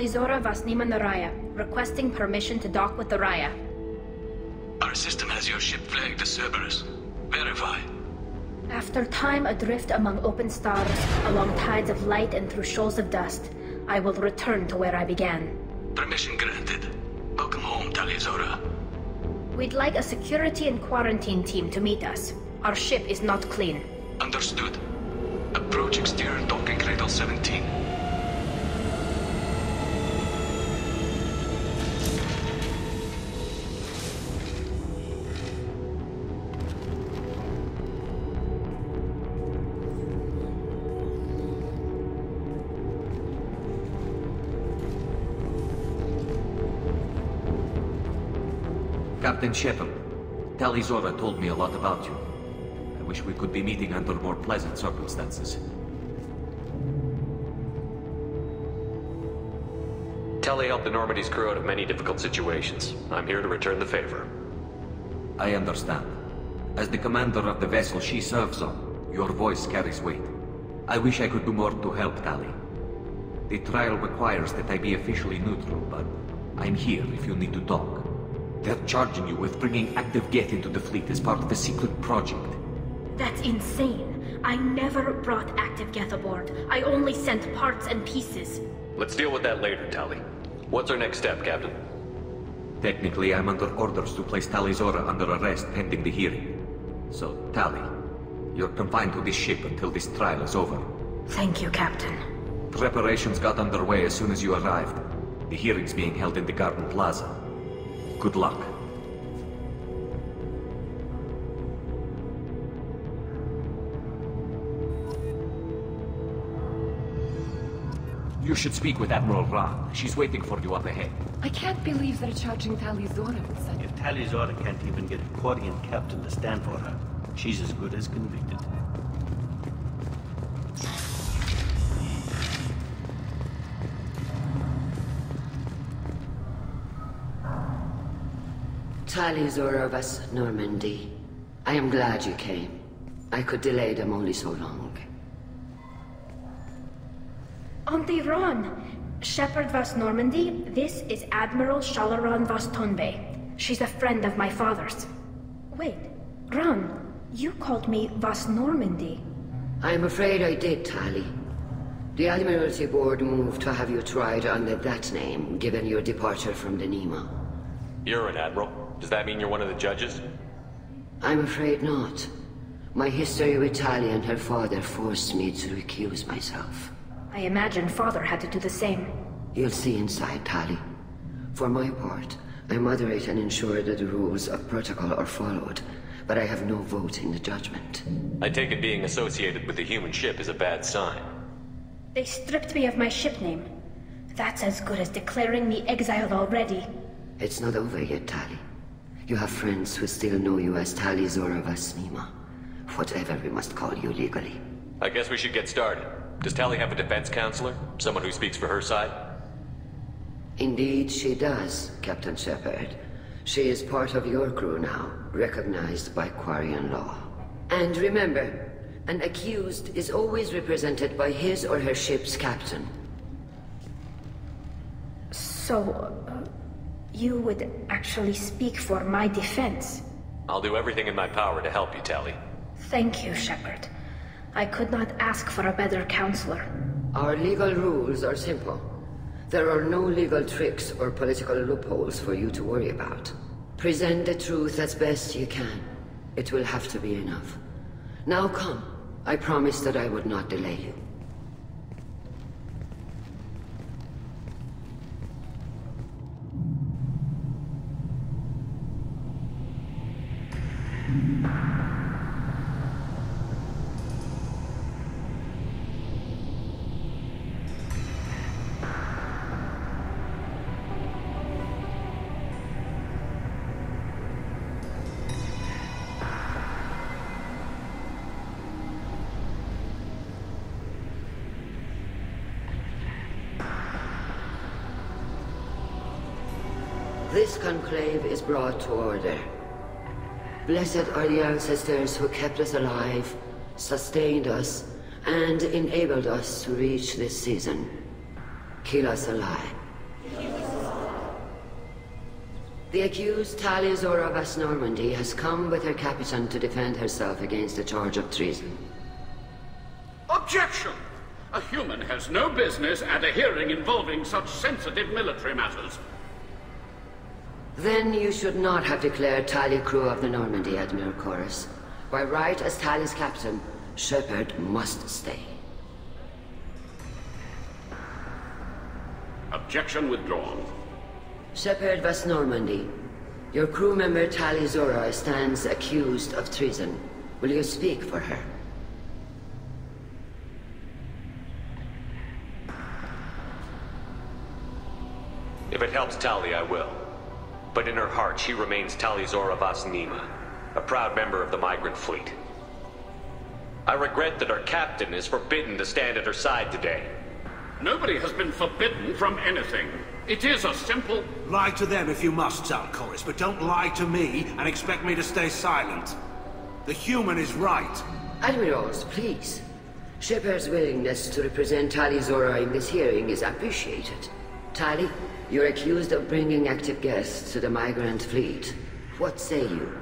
Tali Zora Vasnima Naraya, requesting permission to dock with the Raya. Our system has your ship flagged as Cerberus. Verify. After time adrift among open stars, along tides of light and through shoals of dust, I will return to where I began. Permission granted. Welcome home, Tali Zora. We'd like a security and quarantine team to meet us. Our ship is not clean. Understood. Approach exterior docking cradle 17. Captain Shepard, Tali Zora told me a lot about you. I wish we could be meeting under more pleasant circumstances. Tali helped the Normandy's crew out of many difficult situations. I'm here to return the favor. I understand. As the commander of the vessel she serves on, your voice carries weight. I wish I could do more to help Tali. The trial requires that I be officially neutral, but I'm here if you need to talk. They're charging you with bringing active Geth into the fleet as part of a secret project. That's insane. I never brought active Geth aboard. I only sent parts and pieces. Let's deal with that later, Tali. What's our next step, Captain? Technically, I'm under orders to place Tali Zora under arrest pending the hearing. So, Tali, you're confined to this ship until this trial is over. Thank you, Captain. Preparations got underway as soon as you arrived. The hearing's being held in the Garden Plaza. Good luck. You should speak with Admiral Ra. She's waiting for you up ahead. I can't believe they're charging Tali Zora with such... If Tali Zora can't even get a Quarian captain to stand for her, she's as good as convicted. Tali Zora of us, Normandy. I am glad you came. I could delay them only so long. Auntie Ron! Shepard Vas Normandy, this is Admiral Shalaran Vas Tonbe. She's a friend of my father's. Wait, Ron, you called me Vas Normandy. I'm afraid I did, Tali. The Admiralty Board moved to have you tried under that name, given your departure from the Nima. You're an Admiral. Does that mean you're one of the judges? I'm afraid not. My history with Tali and her father forced me to recuse myself. I imagine father had to do the same. You'll see inside, Tali. For my part, I moderate and ensure that the rules of protocol are followed, but I have no vote in the judgment. I take it being associated with the human ship is a bad sign. They stripped me of my ship name. That's as good as declaring me exiled already. It's not over yet, Tali. You have friends who still know you as Tali Zora Vasnima. Whatever we must call you legally. I guess we should get started. Does Tali have a defense counselor? Someone who speaks for her side? Indeed she does, Captain Shepard. She is part of your crew now, recognized by Quarian law. And remember, an accused is always represented by his or her ship's captain. So, you would actually speak for my defense? I'll do everything in my power to help you, Tali. Thank you, Shepard. I could not ask for a better counselor. Our legal rules are simple. There are no legal tricks or political loopholes for you to worry about. Present the truth as best you can. It will have to be enough. Now come. I promised that I would not delay you. This conclave is brought to order. Blessed are the ancestors who kept us alive, sustained us, and enabled us to reach this season. Kill us alive, The accused Tali Zora of West Normandy has come with her captain to defend herself against a charge of treason. Objection! A human has no business at a hearing involving such sensitive military matters. Then you should not have declared Tali crew of the Normandy, Admiral Chorus. By right as Tali's captain, Shepard must stay. Objection withdrawn. Shepard West Normandy, your crew member Tali Zora stands accused of treason. Will you speak for her? If it helps Tali, I will. But in her heart, she remains Tali Zora Vas Nima, a proud member of the migrant fleet. I regret that our captain is forbidden to stand at her side today. Nobody has been forbidden from anything. It is a simple... Lie to them if you must, Chorus, but don't lie to me and expect me to stay silent. The human is right. Admirals, please. Shepard's willingness to represent Tali Zora in this hearing is appreciated. Tali, you're accused of bringing active guests to the migrant fleet. What say you?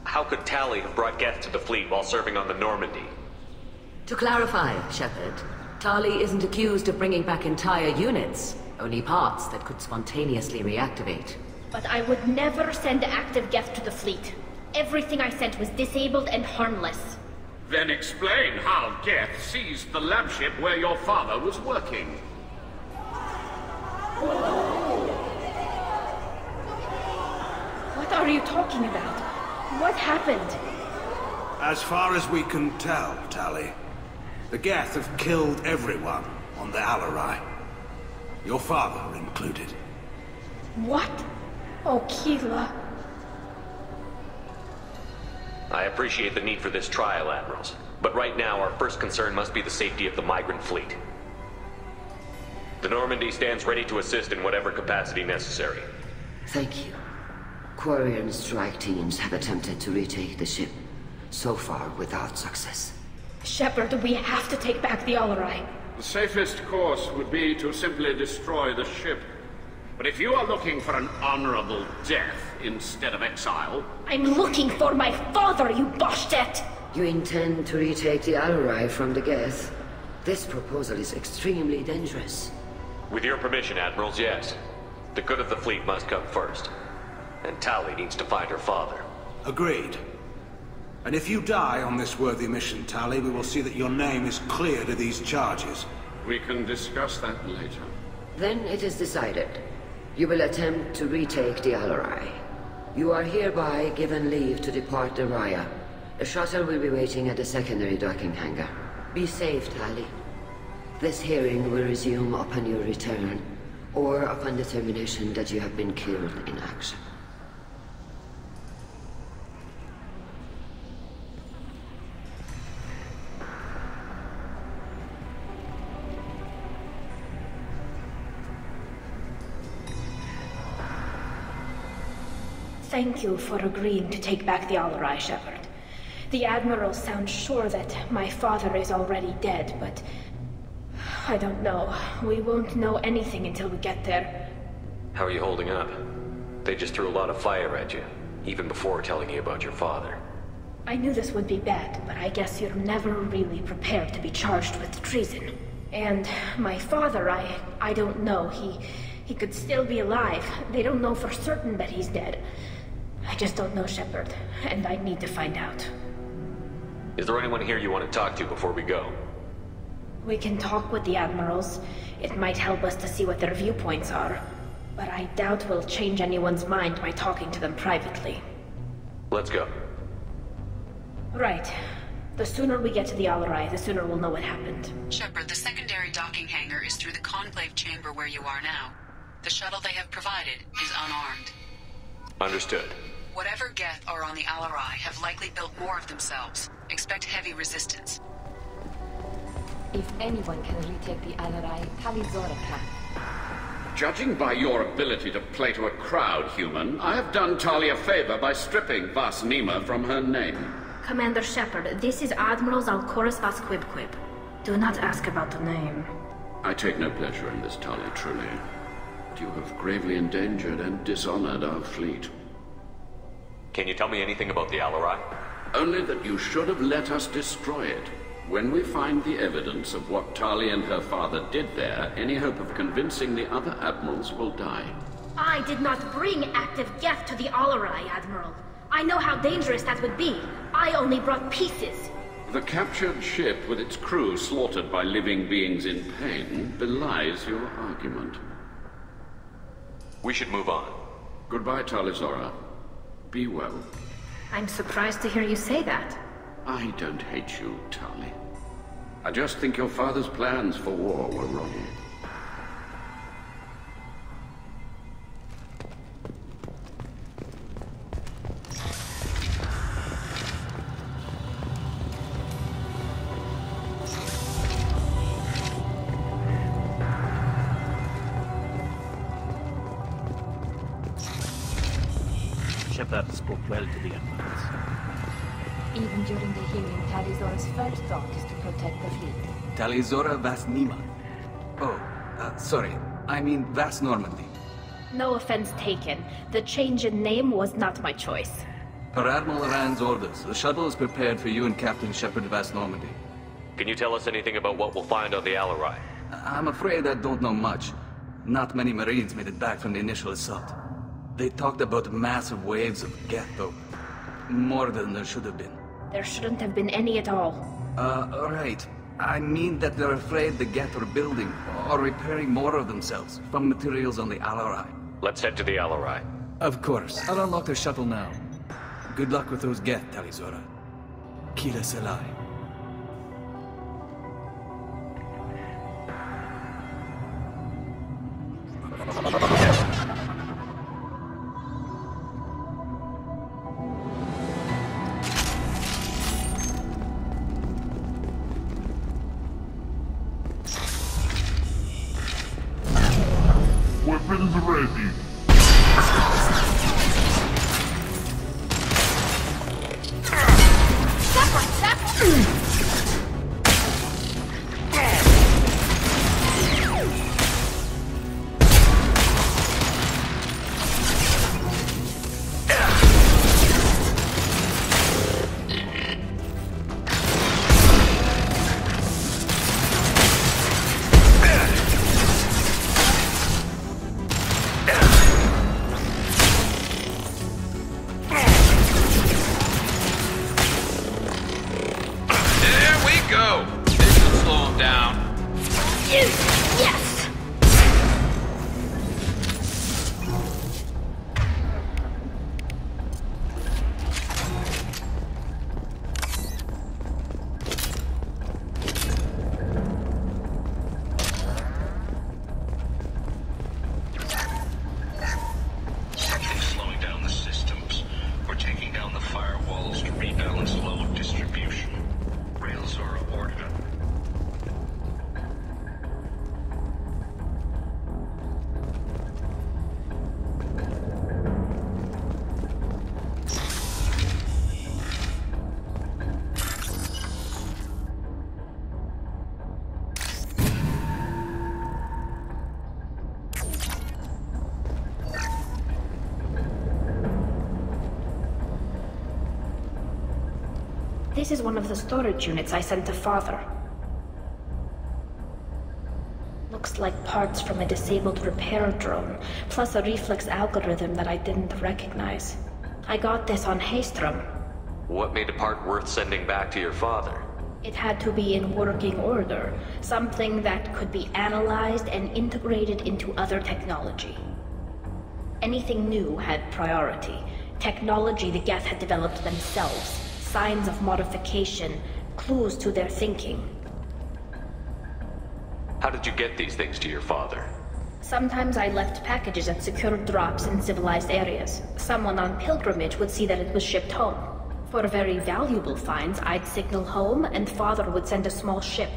How could Tali have brought guests to the fleet while serving on the Normandy? To clarify, Shepard, Tali isn't accused of bringing back entire units, only parts that could spontaneously reactivate. But I would never send active guests to the fleet. Everything I sent was disabled and harmless. Then explain how Geth seized the lab ship where your father was working. What are you talking about? What happened? As far as we can tell, Tali, the Geth have killed everyone on the Alarai. Your father included. What? Oh, Keela. I appreciate the need for this trial, Admirals. But right now, our first concern must be the safety of the migrant fleet. The Normandy stands ready to assist in whatever capacity necessary. Thank you. Quarian strike teams have attempted to retake the ship, so far without success. Shepard, we have to take back the Alarai. The safest course would be to simply destroy the ship. But if you are looking for an honorable death instead of exile... I'm looking for my father, you bastet! You intend to retake the Alarai from the Geth? This proposal is extremely dangerous. With your permission, Admirals, yes. The good of the fleet must come first. And Tali needs to find her father. Agreed. And if you die on this worthy mission, Tali, we will see that your name is cleared of these charges. We can discuss that later. Then it is decided. You will attempt to retake the Alarai. You are hereby given leave to depart the Raya. A shuttle will be waiting at the secondary docking hangar. Be safe, Tali. This hearing will resume upon your return, or upon determination that you have been killed in action. Thank you for agreeing to take back the Alarai, Shepard. The Admiral sounds sure that my father is already dead, but... I don't know. We won't know anything until we get there. How are you holding up? They just threw a lot of fire at you, even before telling you about your father. I knew this would be bad, but I guess you're never really prepared to be charged with treason. And my father, I don't know. He could still be alive. They don't know for certain that he's dead. I just don't know, Shepard, and I need to find out. Is there anyone here you want to talk to before we go? We can talk with the Admirals. It might help us to see what their viewpoints are. But I doubt we'll change anyone's mind by talking to them privately. Let's go. Right. The sooner we get to the Alarai, the sooner we'll know what happened. Shepard, the secondary docking hangar is through the conclave chamber where you are now. The shuttle they have provided is unarmed. Understood. Whatever Geth are on the Alarai have likely built more of themselves. Expect heavy resistance. If anyone can retake the Alarai, Tali Zora can. Judging by your ability to play to a crowd, human, I have done Tali a favor by stripping Vas Nima from her name. Commander Shepard, this is Admiral Zalkoris Vas Quibquib. Do not ask about the name. I take no pleasure in this, Tali, truly. that you have gravely endangered and dishonored our fleet. Can you tell me anything about the Alarai? Only that you should have let us destroy it. When we find the evidence of what Tali and her father did there, any hope of convincing the other admirals will die. I did not bring active Geth to the Alarai, Admiral. I know how dangerous that would be. I only brought pieces. The captured ship with its crew slaughtered by living beings in pain belies your argument. We should move on. Goodbye, Talizora. Be well. I'm surprised to hear you say that. I don't hate you, Tali. I just think your father's plans for war were wrong. Shepard spoke well to the Admirals. Even during the hearing, Talizora's first thought is to protect the fleet. Talizora Vas Nima. Oh, sorry. I mean Vas Normandy. No offense taken. The change in name was not my choice. Per Admiral Rand's orders, the shuttle is prepared for you and Captain Shepard Vas Normandy. Can you tell us anything about what we'll find on the Alarai? I'm afraid I don't know much. Not many Marines made it back from the initial assault. They talked about massive waves of Geth, though. More than there should have been. There shouldn't have been any at all. Right. I mean that they're afraid the Geth are building or repairing more of themselves from materials on the Alarai. Let's head to the Alarai. Of course. I'll unlock their shuttle now. Good luck with those Geth, Talizora. Kila Selai. Weapons ready. This is one of the storage units I sent to Father. Looks like parts from a disabled repair drone, plus a reflex algorithm that I didn't recognize. I got this on Haystrom. What made a part worth sending back to your father? It had to be in working order, something that could be analyzed and integrated into other technology. Anything new had priority. Technology the Geth had developed themselves. Signs of modification, clues to their thinking. How did you get these things to your father? Sometimes I left packages at secured drops in civilized areas. Someone on pilgrimage would see that it was shipped home. For very valuable finds, I'd signal home and Father would send a small ship.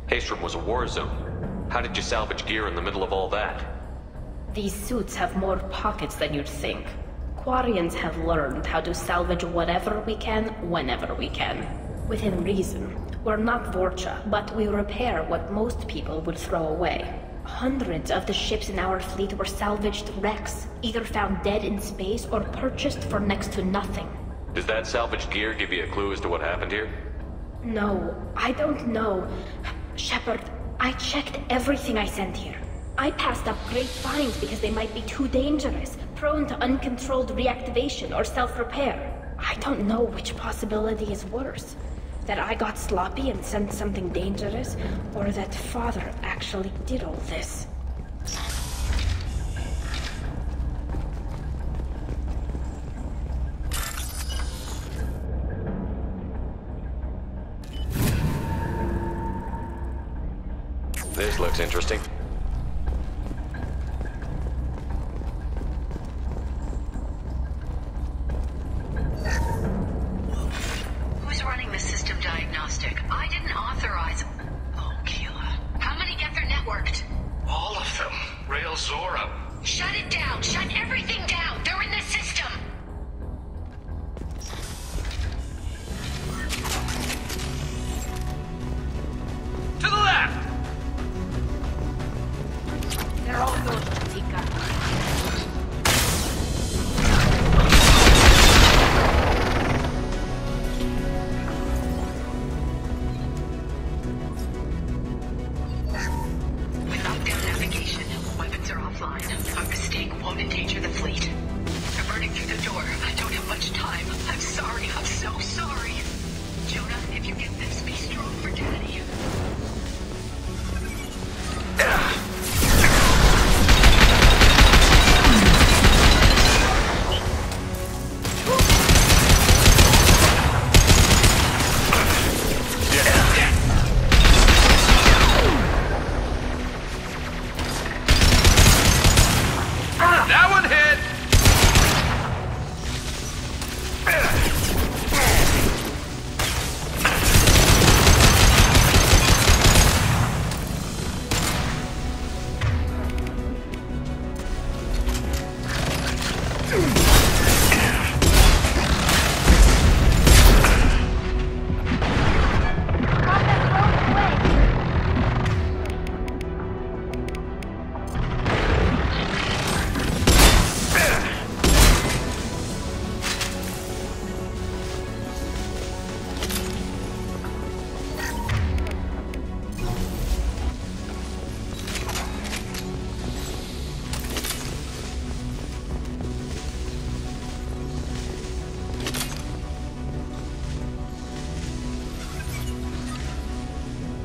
Haystrom was a war zone. How did you salvage gear in the middle of all that? These suits have more pockets than you'd think. Quarians have learned how to salvage whatever we can, whenever we can. Within reason. We're not Vorcha, but we repair what most people would throw away. Hundreds of the ships in our fleet were salvaged wrecks, either found dead in space or purchased for next to nothing. Does that salvaged gear give you a clue as to what happened here? No, I don't know. Shepard, I checked everything I sent here. I passed up great finds because they might be too dangerous, prone to uncontrolled reactivation or self-repair. I don't know which possibility is worse. That I got sloppy and sent something dangerous, or that Father actually did all this. This looks interesting. Who's running the system diagnostic? I didn't authorize. Oh, Keela. How many Geth are networked? All of them. Rail Zora. Shut it down! Shut everything down! They're in the system! To the left! They're all yours, Tika. Without their navigation, weapons are offline. A mistake won't endanger the fleet. They're burning through the door. I don't have much time. I'm sorry. I'm so sorry. Jonah, if you get this, be strong for Daddy. That one hit!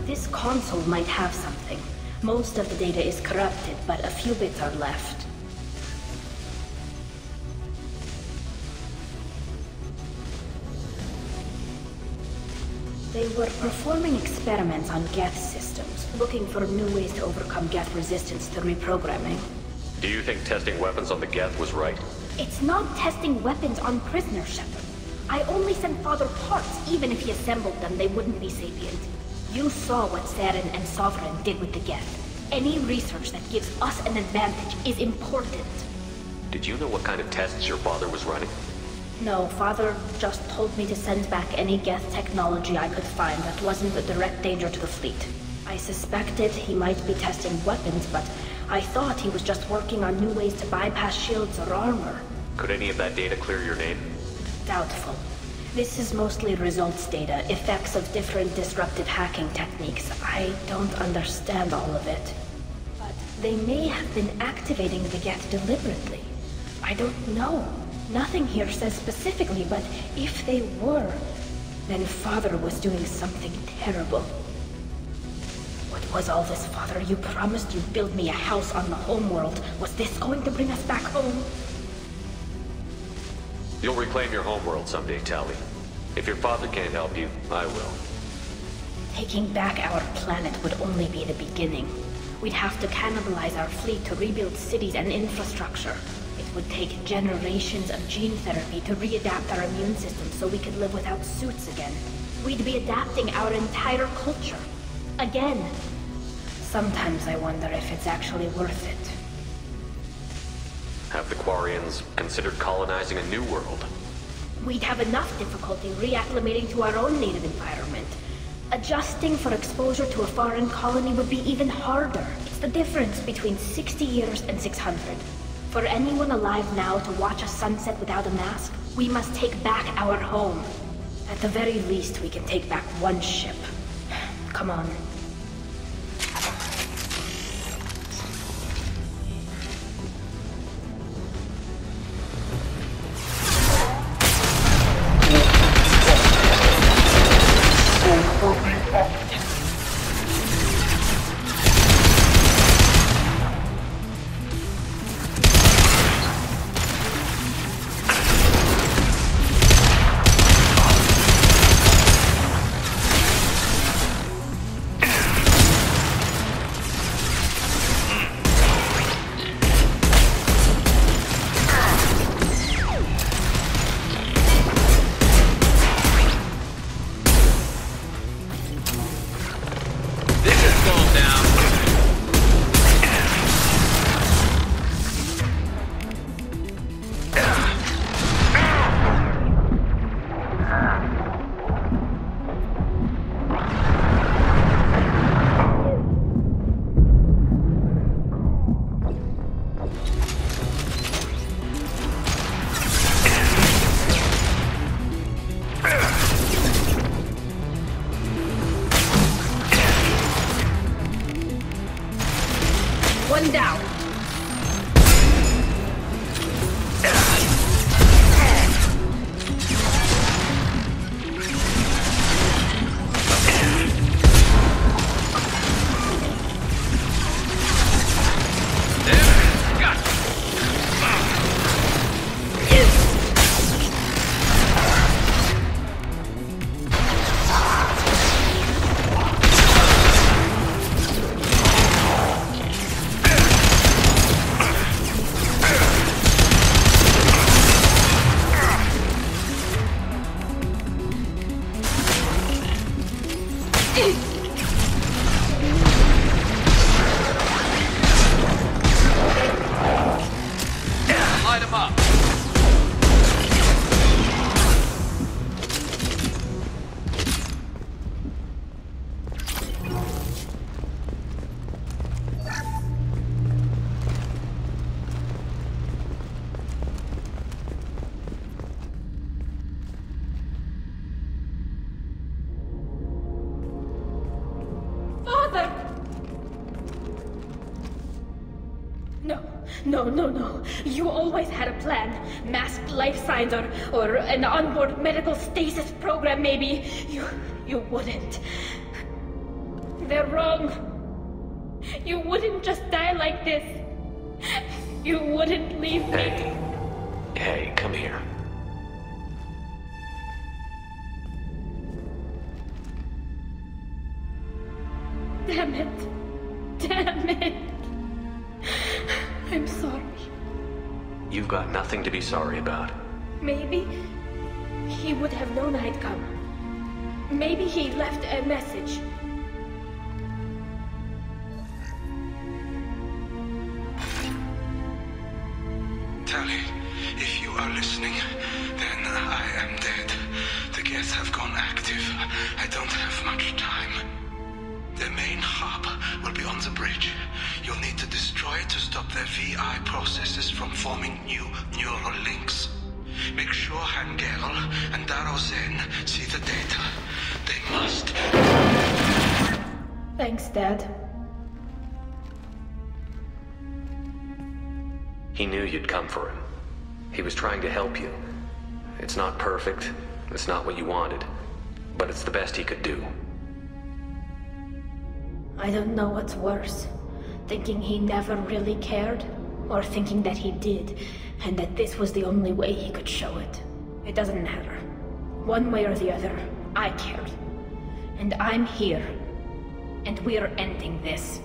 This console might have something. Most of the data is corrupted, but a few bits are left. They were performing experiments on Geth systems, looking for new ways to overcome Geth resistance to reprogramming. Do you think testing weapons on the Geth was right? It's not testing weapons on prisoners, Shepard. I only sent Father parts. Even if he assembled them, they wouldn't be sapient. You saw what Saren and Sovereign did with the Geth. Any research that gives us an advantage is important. Did you know what kind of tests your father was running? No, Father just told me to send back any Geth technology I could find that wasn't a direct danger to the fleet. I suspected he might be testing weapons, but I thought he was just working on new ways to bypass shields or armor. Could any of that data clear your name? Doubtful. This is mostly results data, effects of different disruptive hacking techniques. I don't understand all of it. But they may have been activating the Geth deliberately. I don't know. Nothing here says specifically, but if they were, then Father was doing something terrible. What was all this, Father? You promised you'd build me a house on the homeworld. Was this going to bring us back home? You'll reclaim your homeworld someday, Tali. If your father can't help you, I will. Taking back our planet would only be the beginning. We'd have to cannibalize our fleet to rebuild cities and infrastructure. It would take generations of gene therapy to readapt our immune system so we could live without suits again. We'd be adapting our entire culture. Again. Sometimes I wonder if it's actually worth it. Have the Quarians considered colonizing a new world? We'd have enough difficulty reacclimating to our own native environment. Adjusting for exposure to a foreign colony would be even harder. It's What's the difference between 60 years and 600? For anyone alive now to watch a sunset without a mask, we must take back our home. At the very least, we can take back one ship. Come on. One down. Light him up. No. You always had a plan. Masked life signs or an onboard medical stasis program, maybe. You wouldn't. They're wrong. You wouldn't just die like this. You wouldn't leave me. Hey, come here. Damn it. I'm sorry. You've got nothing to be sorry about. Maybe he would have known I'd come. Maybe he left a message. Tali, if you are listening, then I am dead. The geth have gone active. I don't have much time. The main hub will be on the bridge. You'll need to destroy it to stop their VI processes from forming new neural links. Make sure Hangerl and Darozen see the data. They must. Thanks, Dad. He knew you'd come for him. He was trying to help you. It's not perfect. It's not what you wanted. But it's the best he could do. I don't know what's worse. Thinking he never really cared, or thinking that he did, and that this was the only way he could show it. It doesn't matter. One way or the other, I cared. And I'm here. And we're ending this.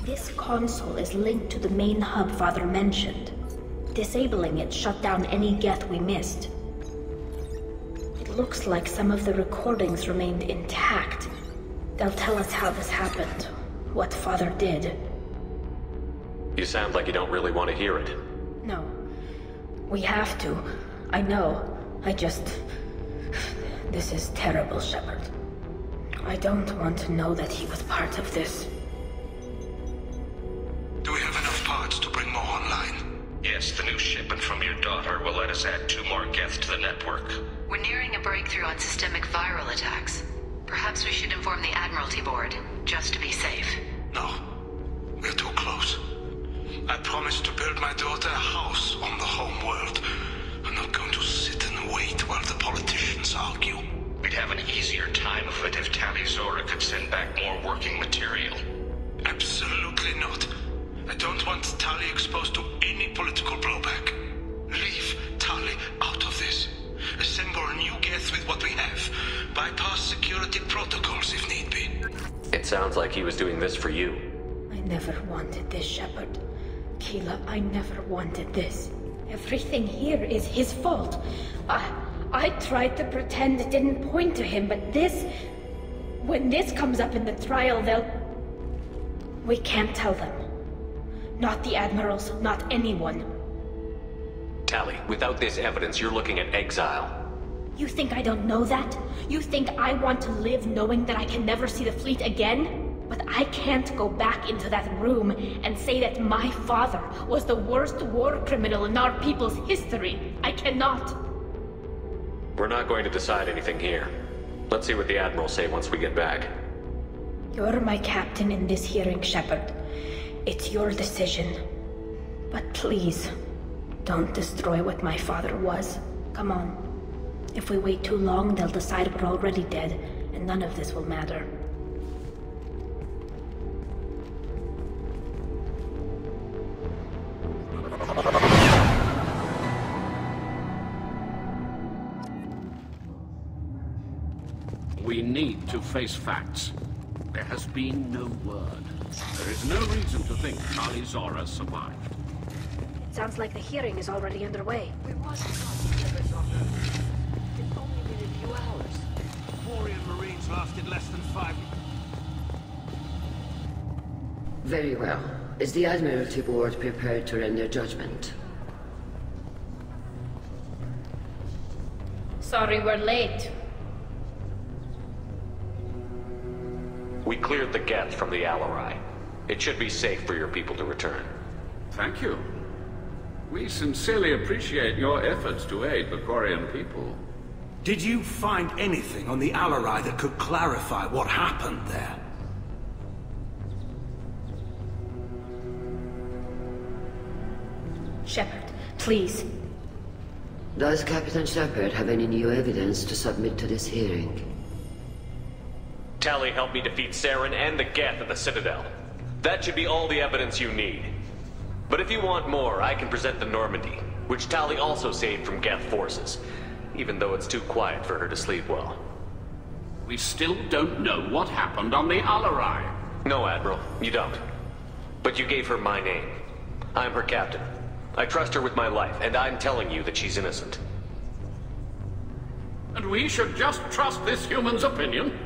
This console is linked to the main hub Father mentioned. Disabling it shut down any Geth we missed. It looks like some of the recordings remained intact. They'll tell us how this happened, what Father did. You sound like you don't really want to hear it. No. We have to. I know. This is terrible, Shepard. I don't want to know that he was part of this. Do we have enough parts to bring more online? Yes, the new shipment from your daughter will let us add 2 more Geth to the network. We're nearing a breakthrough on systemic viral attacks. Perhaps we should inform the Admiralty Board, just to be safe. No. We're too close. I promised to build my daughter a house on the home world. I'm not going to sit and wait while the politicians argue. We'd have an easier time of it if Tali Zora could send back more working material. Absolutely not. I don't want Tali exposed to any political blowback. Leave Tali out of this. Assemble new Geth with what we have. Bypass security protocols if need be. It sounds like he was doing this for you. I never wanted this, Shepard. Keela, I never wanted this. Everything here is his fault. I tried to pretend it didn't point to him, but this... When this comes up in the trial, we can't tell them. Not the Admirals, not anyone. Tali, without this evidence, you're looking at exile. You think I don't know that? You think I want to live knowing that I can never see the fleet again? But I can't go back into that room and say that my father was the worst war criminal in our people's history. I cannot. We're not going to decide anything here. Let's see what the Admirals say once we get back. You're my captain in this hearing, Shepard. It's your decision. But please, don't destroy what my father was. Come on. If we wait too long, they'll decide we're already dead, and none of this will matter. We need to face facts. There has been no word. There is no reason to think Tali Zora survived. It sounds like the hearing is already underway. We wasn't talking to this on Earth. It's only been a few hours. Quarian Marines lasted less than 5 minutes. Very well. Is the Admiralty Board prepared to render judgment? Sorry we're late. We cleared the Geth from the Alarai. It should be safe for your people to return. Thank you. We sincerely appreciate your efforts to aid the Quarian people. Did you find anything on the Alarai that could clarify what happened there? Shepard, please. Does Captain Shepard have any new evidence to submit to this hearing? Tali helped me defeat Saren and the Geth at the Citadel. That should be all the evidence you need. But if you want more, I can present the Normandy, which Tali also saved from Geth forces, even though it's too quiet for her to sleep well. We still don't know what happened on the Alarai. No, Admiral, you don't. But you gave her my name. I'm her captain. I trust her with my life, and I'm telling you that she's innocent. And we should just trust this human's opinion?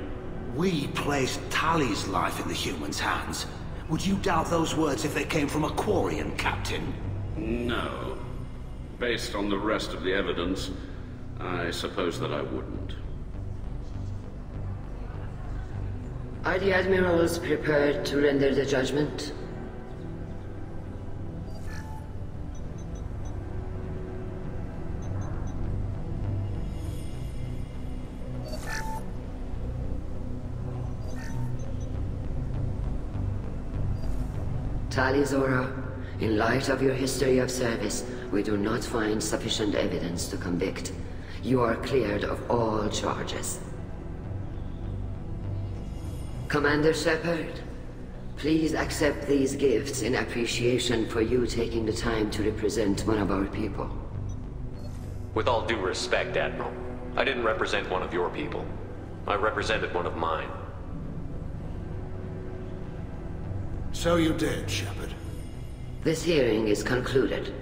We placed Tali's life in the humans' hands. Would you doubt those words if they came from a Quarian, Captain? No. Based on the rest of the evidence, I suppose that I wouldn't. Are the Admirals prepared to render the judgment? Tali Zora, in light of your history of service, we do not find sufficient evidence to convict. You are cleared of all charges. Commander Shepard, please accept these gifts in appreciation for you taking the time to represent one of our people. With all due respect, Admiral, I didn't represent one of your people. I represented one of mine. So you did, Shepard. This hearing is concluded.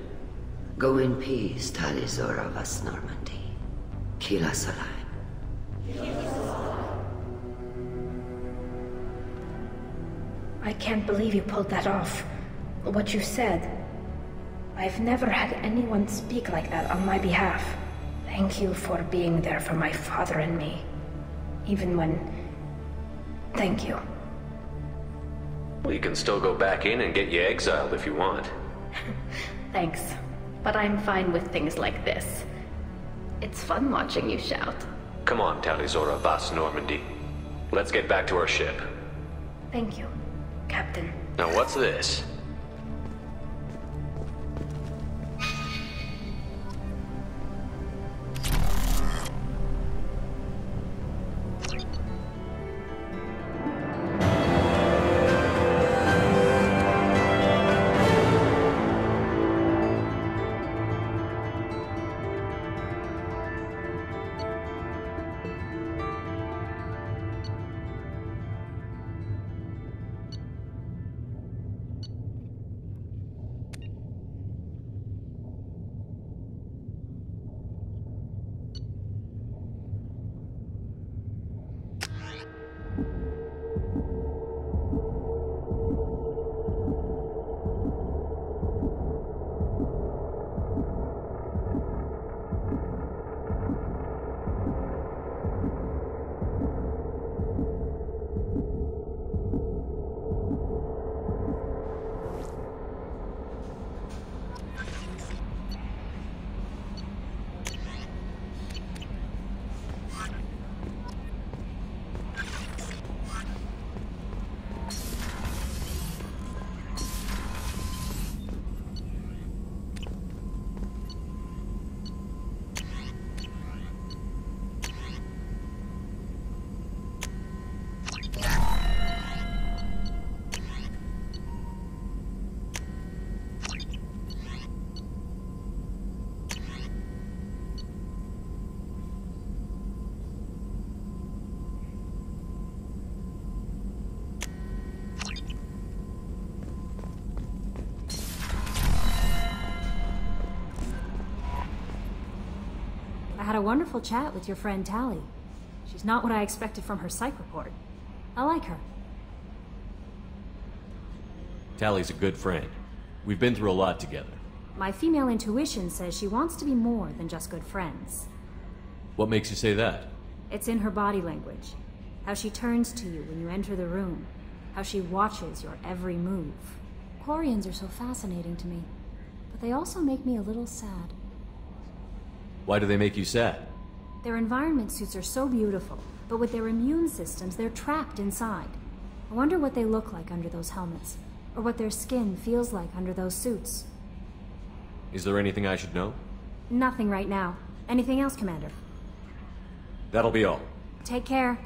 Go in peace, Tali Zora Vas Normandy. Kila Solai. I can't believe you pulled that off. What you said. I've never had anyone speak like that on my behalf. Thank you for being there for my father and me. Even when... Thank you. Well, you can still go back in and get you exiled if you want. Thanks. But I'm fine with things like this. It's fun watching you shout. Come on, Tali Zora Vas Normandy. Let's get back to our ship. Thank you, Captain. Now what's this? I had a wonderful chat with your friend Tali. She's not what I expected from her psych report. I like her. Tali's a good friend. We've been through a lot together. My female intuition says she wants to be more than just good friends. What makes you say that? It's in her body language. How she turns to you when you enter the room. How she watches your every move. Quarians are so fascinating to me, but they also make me a little sad. Why do they make you sad? Their environment suits are so beautiful, but with their immune systems, they're trapped inside. I wonder what they look like under those helmets, or what their skin feels like under those suits. Is there anything I should know? Nothing right now. Anything else, Commander? That'll be all. Take care.